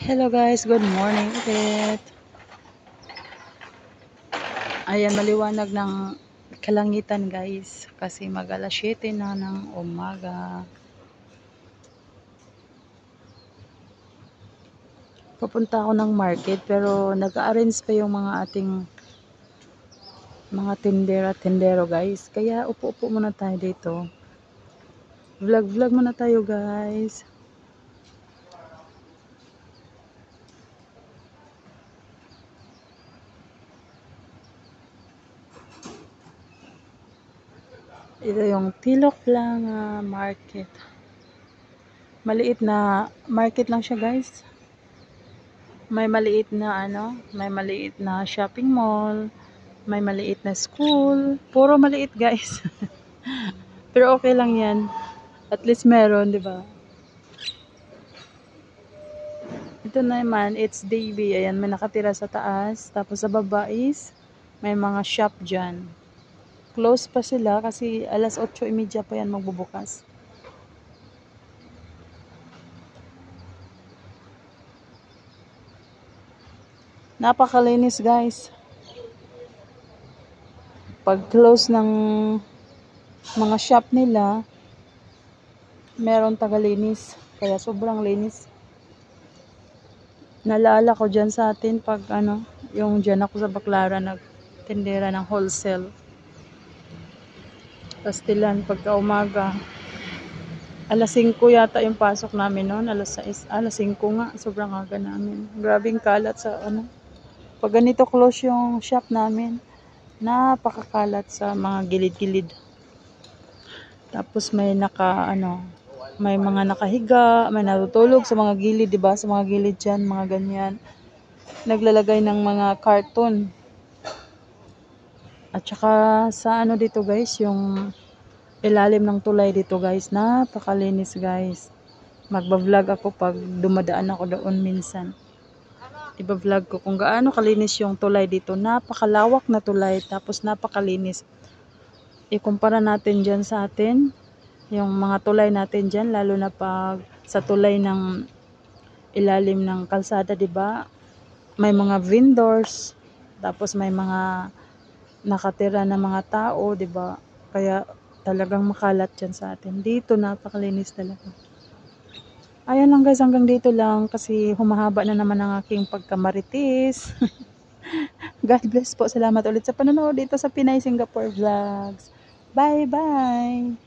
Hello guys, good morning ulit. Ayan, maliwanag ng kalangitan guys kasi mag alas 7 na ng umaga. Papunta ako ng market pero nag-arrange pa yung mga ating mga tindera-tindero guys. Kaya upo-upo muna tayo dito. Vlog muna tayo guys. Ito yung Tilok lang market. Maliit na market lang siya guys. May maliit na shopping mall, may maliit na school, puro maliit guys. Pero okay lang 'yan. At least meron, 'di ba? Ito naman, it's Davy. Ayan, may nakatira sa taas, tapos sa baba is may mga shop diyan. Close pa sila kasi alas 8:30 pa 'yan magbubukas. Napakalinis guys. Pag close ng mga shop nila, meron tagalinis. Kaya sobrang linis. Naalala ko dyan sa atin pag yung dyan ako sa Baclaran nagtindera ng wholesale. Pastilan pagka umaga. Alas 5 yata yung pasok namin noon. Alas 6, alas 5 nga. Sobrang aga namin. Grabing kalat sa Pag ganito close yung shop namin, napakakalat sa mga gilid-gilid. Tapos may mga nakahiga, may natutulog sa mga gilid, 'di ba? Sa mga gilid diyan, mga ganyan. Naglalagay ng mga carton. At saka sa dito guys, yung ilalim ng tulay dito guys, napakalinis guys. Magba-vlog ako pag dumadaan ako doon minsan. Iba-vlog ko kung gaano kalinis yung tulay dito. Napakalawak na tulay, tapos napakalinis. Ikumpara natin dyan sa atin, yung mga tulay natin dyan, lalo na pag sa tulay ng ilalim ng kalsada, 'di ba? May mga vendors, tapos may mga nakatira na mga tao, 'di ba? Kaya talagang makalat dyan sa atin. Dito napakalinis talaga. Ayan lang guys, hanggang dito lang kasi humahaba na naman ang aking pagkamarites. God bless po. Salamat ulit sa panonood dito sa Pinay Singapore Vlogs. Bye bye!